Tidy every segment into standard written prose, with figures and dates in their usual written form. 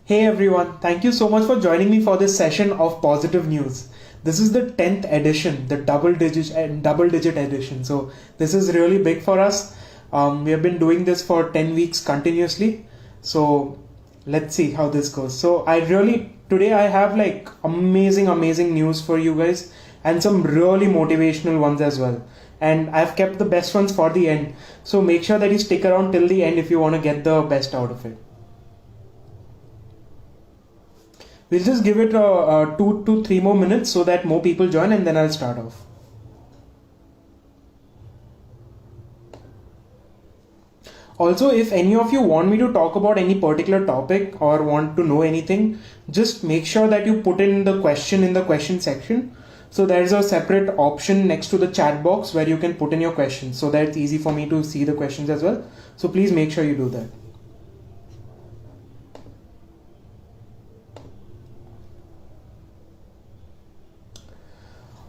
Hey everyone, thank you so much for joining me for this session of positive news. This is the 10th edition, the double digit edition. So this is really big for us. We have been doing this for 10 weeks continuously. So let's see how this goes. So today I have like amazing news for you guys and some really motivational ones as well. And I've kept the best ones for the end. So make sure that you stick around till the end if you want to get the best out of it. We'll just give it 2 to 3 more minutes so that more people join, and then I'll start off. Also, if any of you want me to talk about any particular topic or want to know anything, just make sure that you put in the question in the question section. So there's a separate option next to the chat box where you can put in your questions, so that it's easy for me to see the questions as well. So please make sure you do that.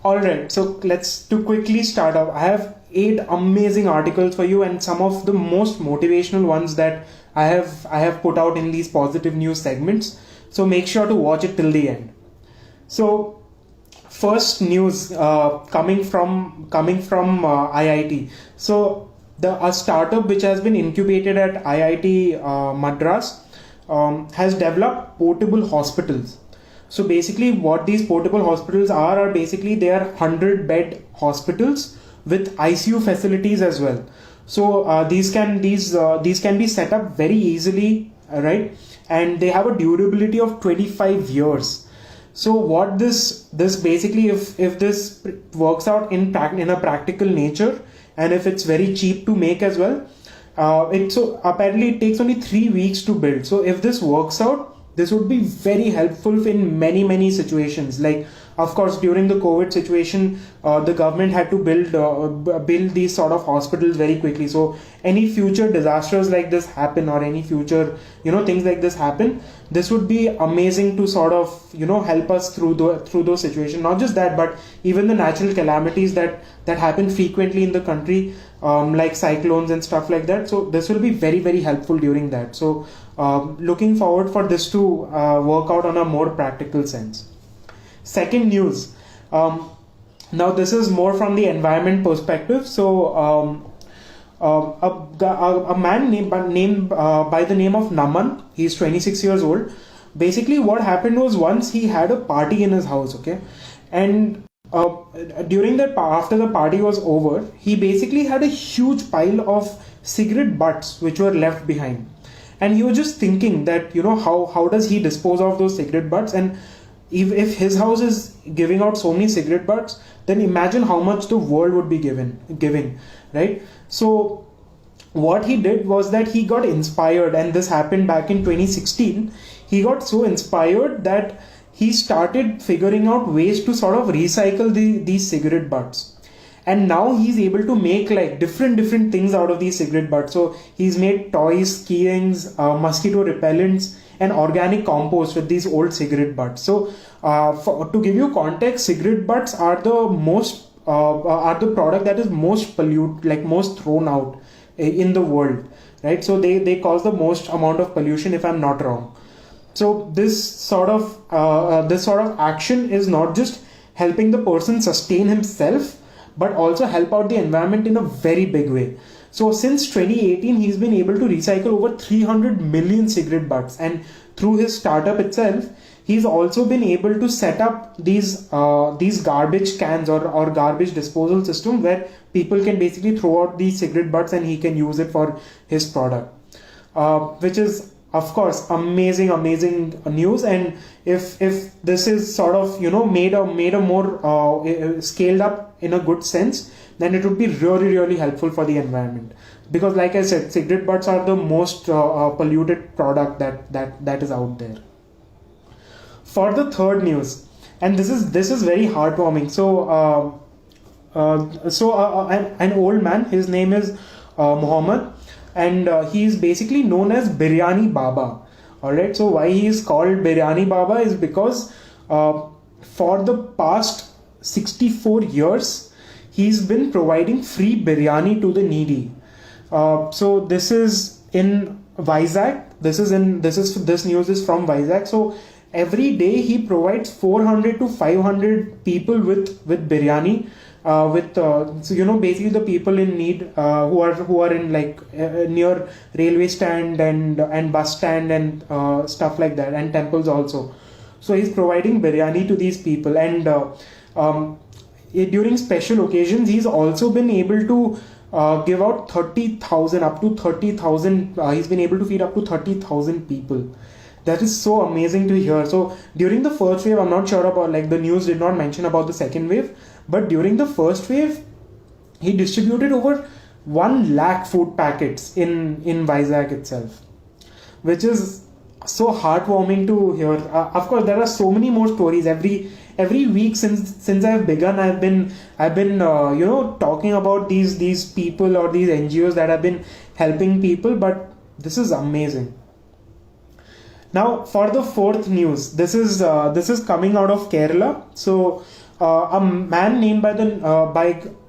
Alright, so let's to quickly start off. I have 8 amazing articles for you and some of the most motivational ones that I have put out in these positive news segments. So make sure to watch it till the end. So first news coming from IIT. So a startup which has been incubated at IIT Madras has developed portable hospitals. So basically what these portable hospitals are basically they are 100-bed hospitals with ICU facilities as well. So these can be set up very easily, right? And they have a durability of 25 years. So what this basically, if this works out in a practical nature, and if it's very cheap to make as well, apparently it takes only 3 weeks to build. So if this works out, this would be very helpful in many situations. Like, of course, during the COVID situation, the government had to build these sort of hospitals very quickly. So any future disasters like this happen, or any future things like this happen, this would be amazing to sort of help us through those situations. Not just that, but even the natural calamities that happen frequently in the country, like cyclones and stuff like that. So this will be very helpful during that. So looking forward for this to work out on a more practical sense. Second news. Now this is more from the environment perspective. So a man named by the name of Naman, he's 26 years old. Basically what happened was, once he had a party in his house, okay, and after the party was over, he basically had a huge pile of cigarette butts which were left behind. And he was just thinking that how does he dispose of those cigarette butts, and if his house is giving out so many cigarette butts, then imagine how much the world would be giving, right? So what he did was that he got inspired, and this happened back in 2016. He got so inspired that he started figuring out ways to sort of recycle these cigarette butts. And now he's able to make like different things out of these cigarette butts. So he's made toys, keyings, mosquito repellents, and organic compost with these old cigarette butts. So to give you context, cigarette butts are the product that is most most thrown out in the world, right? So they cause the most amount of pollution, if I'm not wrong. So this sort of action is not just helping the person sustain himself, but also help out the environment in a very big way. So since 2018, he's been able to recycle over 300 million cigarette butts, and through his startup itself, he's also been able to set up these garbage cans or garbage disposal system where people can basically throw out these cigarette butts and he can use it for his product, which is of course amazing news. And if this is sort of made a more scaled up in a good sense, then it would be really helpful for the environment, because like I said, cigarette butts are the most polluted product that is out there. For the third news, and this is very heartwarming. So an old man, his name is Muhammad, and he is basically known as Biryani Baba. Alright, so why he is called Biryani Baba is because for the past 64 years he's been providing free biryani to the needy. So this is in Vizag, This news is from Vizag. So every day he provides 400 to 500 people with biryani, with so basically the people in need, who are in like near railway stand and bus stand and stuff like that, and temples also. So he's providing biryani to these people, and during special occasions he's also been able to give out 30,000, up to 30,000. He's been able to feed up to 30,000 people. That is so amazing to hear. So during the first wave, I'm not sure about, like, the news did not mention about the second wave, but during the first wave, he distributed over 1 lakh food packets in Vizag itself, which is so heartwarming to hear. Of course, there are so many more stories every week since I've begun. I've been talking about these people or these NGOs that have been helping people, but this is amazing. Now, for the fourth news, this is coming out of Kerala. So, a man named by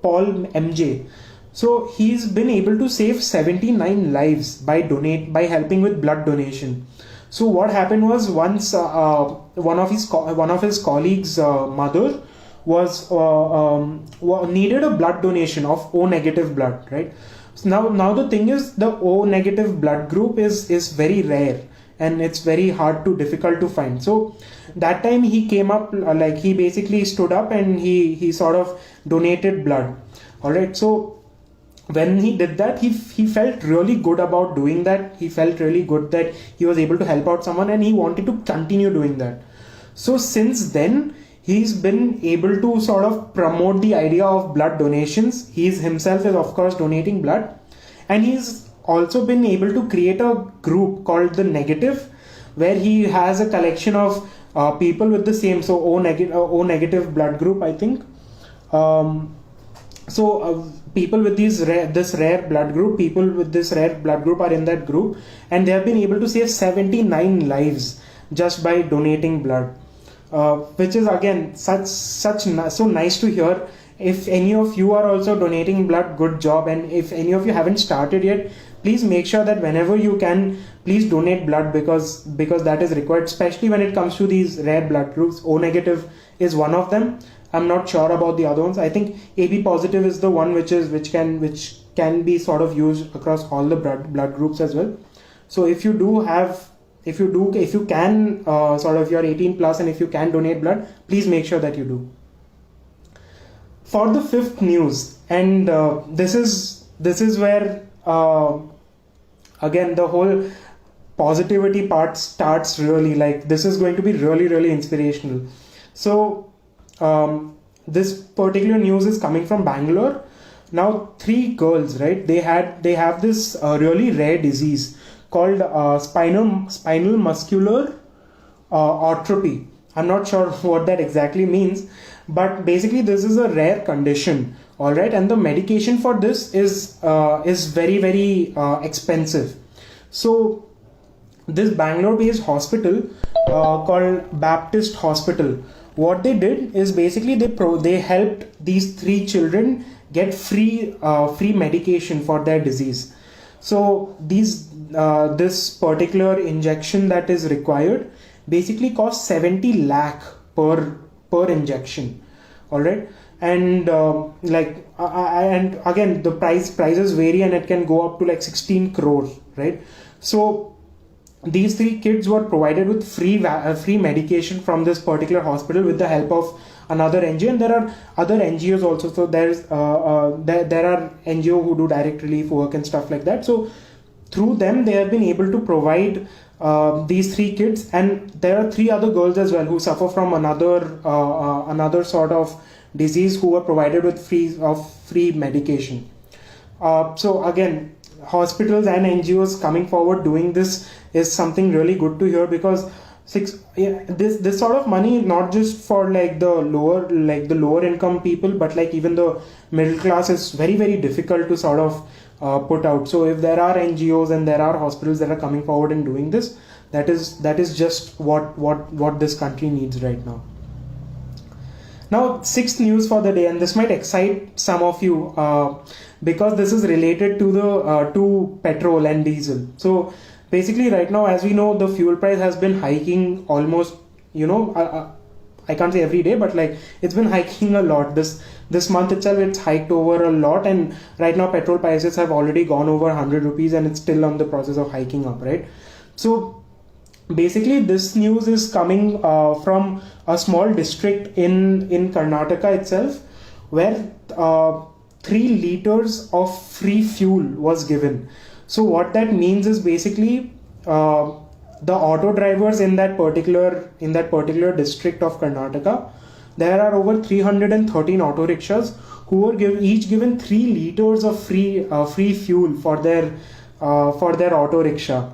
Paul MJ. So he's been able to save 79 lives by helping with blood donation. So what happened was, once one of his colleagues' mother needed a blood donation of O negative blood, right? So now the thing is, the O negative blood group is very rare, and it's very difficult to find. So that time he came up, like, he basically stood up and he sort of donated blood. All right. So when he did that, he felt really good about doing that. He felt really good that he was able to help out someone, and he wanted to continue doing that. So since then, he's been able to sort of promote the idea of blood donations. He's himself is, of course, donating blood, and he's also been able to create a group called the Negative, where he has a collection of people with the same, so O negative blood group, I think. People with this rare blood group, are in that group, and they have been able to save 79 lives just by donating blood, which is again so nice to hear. If any of you are also donating blood, good job. And if any of you haven't started yet, please make sure that whenever you can, please donate blood, because that is required, especially when it comes to these rare blood groups. O negative is one of them. I'm not sure about the other ones. I think AB positive is the one which can be sort of used across all the blood groups as well. So if you can if you're 18 plus and if you can donate blood, please make sure that you do. For the fifth news, and this is where again the whole positivity part starts, really. Like, this is going to be really, really inspirational. So this particular news is coming from Bangalore. Now, 3 girls, right? They have this really rare disease called spinal muscular atrophy. I'm not sure what that exactly means, but basically this is a rare condition. All right, and the medication for this is very, very expensive. So this Bangalore-based hospital called Baptist Hospital, what they did is basically they helped these 3 children get free medication for their disease. So this particular injection that is required basically costs 70 lakh per injection. All right, and and again the prices vary, and it can go up to like 16 crores, right? So these 3 kids were provided with free medication from this particular hospital with the help of another NGO, and there are other NGOs also. So there are NGO who do direct relief work and stuff like that. So through them, they have been able to provide these 3 kids, and there are 3 other girls as well who suffer from another sort of disease, who were provided with free medication. So again, hospitals and NGOs coming forward doing this is something really good to hear, because this sort of money, not just for like the lower income people, but like even the middle class, is very, very difficult to sort of put out. So if there are NGOs and there are hospitals that are coming forward and doing this, that is just what this country needs right now. Now, sixth news for the day, and this might excite some of you, because this is related to petrol and diesel. So basically right now, as we know, the fuel price has been hiking almost, I can't say every day, but like it's been hiking a lot. This month itself, it's hiked over a lot, and right now petrol prices have already gone over 100 rupees, and it's still on the process of hiking up, right? So basically, this news is coming from a small district in Karnataka itself, where 3 liters of free fuel was given. So what that means is basically the auto drivers in that particular district of Karnataka, there are over 313 auto rickshaws who were each given 3 liters of free fuel for their auto rickshaw.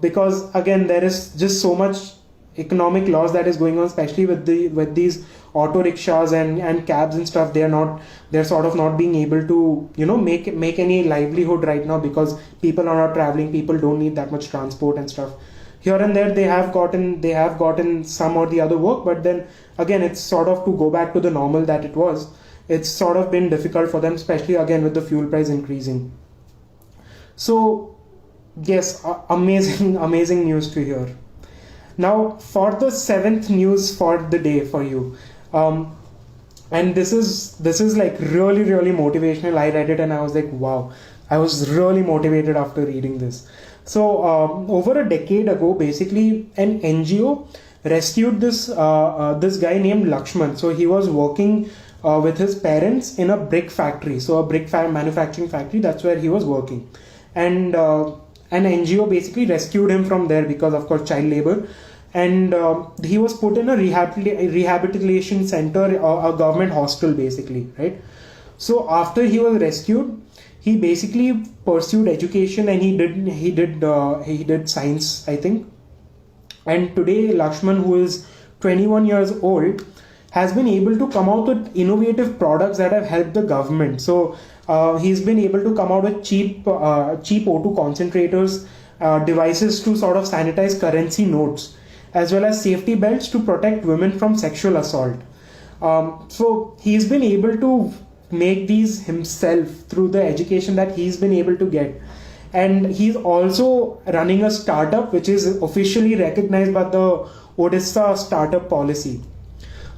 Because again, there is just so much economic loss that is going on, especially with these auto rickshaws and cabs and stuff. They're sort of not being able to make any livelihood right now, because people are not traveling, people don't need that much transport and stuff. Here and there they have gotten some or the other work, but then again, it's sort of to go back to the normal that it was. It's sort of been difficult for them, especially again with the fuel price increasing. So yes, amazing news to hear. Now for the 7th news for the day for you, and this is like really motivational. I read it and I was like, wow, I was really motivated after reading this. So over a decade ago, basically an NGO rescued this guy named Lakshman. So he was working with his parents in a brick factory, so a brick manufacturing factory. That's where he was working, and an NGO basically rescued him from there because, of course, child labor. And he was put in a rehabilitation center, a government hostel, basically, right? So after he was rescued, he basically pursued education, and he did science, I think. And today, Lakshman, who is 21 years old, has been able to come out with innovative products that have helped the government. So he's been able to come out with cheap O2 concentrators, devices to sort of sanitize currency notes, as well as safety belts to protect women from sexual assault. So he's been able to make these himself through the education that he's been able to get. And he's also running a startup which is officially recognized by the Odisha startup policy,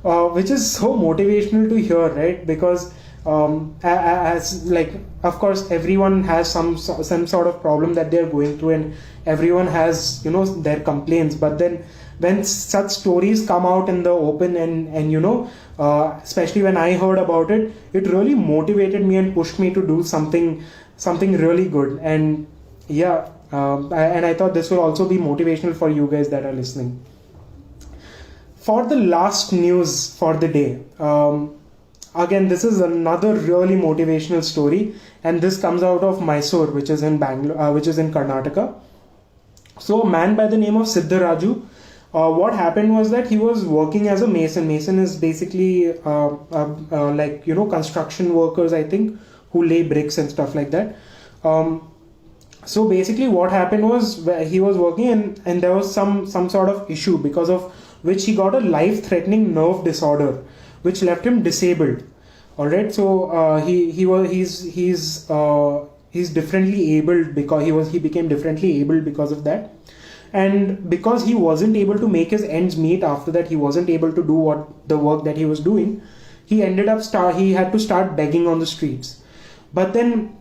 which is so motivational to hear, right? Because as like, of course, everyone has some sort of problem that they're going through, and everyone has their complaints. But then when such stories come out in the open, and especially when I heard about it, it really motivated me and pushed me to do something really good. And yeah, and I thought this will also be motivational for you guys that are listening. For the last news for the day, again, this is another really motivational story, and this comes out of Mysore, which is in Karnataka. So a man by the name of Siddharaju, what happened was that he was working as a mason. Mason is basically construction workers, I think, who lay bricks and stuff like that. So basically what happened was, he was working, and there was some sort of issue because of which he got a life-threatening nerve disorder, which left him disabled. All right, so he's differently abled because he became differently abled because of that. And because he wasn't able to make his ends meet after that, he wasn't able to do the work that he was doing. He ended up he had to start begging on the streets. But then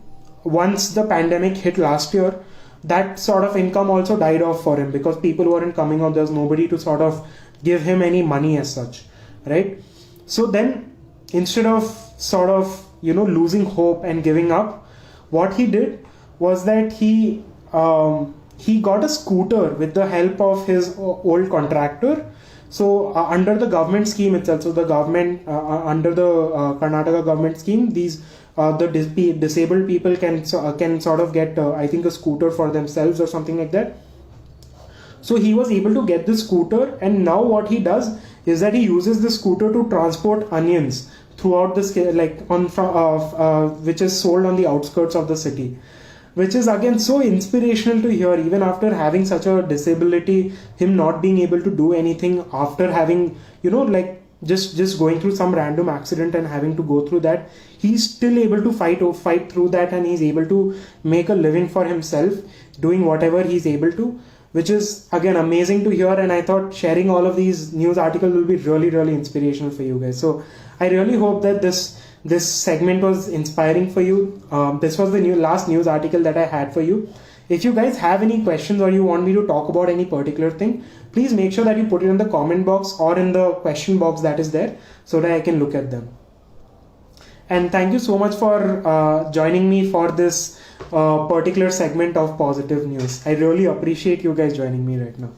once the pandemic hit last year, that sort of income also died off for him, because people weren't coming out. There's nobody to sort of give him any money as such, right? So then, instead of sort of losing hope and giving up, what he did was that he got a scooter with the help of his old contractor. So under the government scheme itself, so the government under the Karnataka government scheme, these the disabled people can sort of get I think a scooter for themselves or something like that. So he was able to get the scooter, and now what he does is that he uses the scooter to transport onions throughout the which is sold on the outskirts of the city, which is again so inspirational to hear. Even after having such a disability, him not being able to do anything, after having just going through some random accident and having to go through that, he's still able to fight through that, and he's able to make a living for himself doing whatever he's able to, which is again amazing to hear. And I thought sharing all of these news articles will be really inspirational for you guys. So I really hope that this segment was inspiring for you. This was the last news article that I had for you. If you guys have any questions or you want me to talk about any particular thing, please make sure that you put it in the comment box or in the question box that is there, so that I can look at them. And thank you so much for joining me for this particular segment of positive news. I really appreciate you guys joining me right now.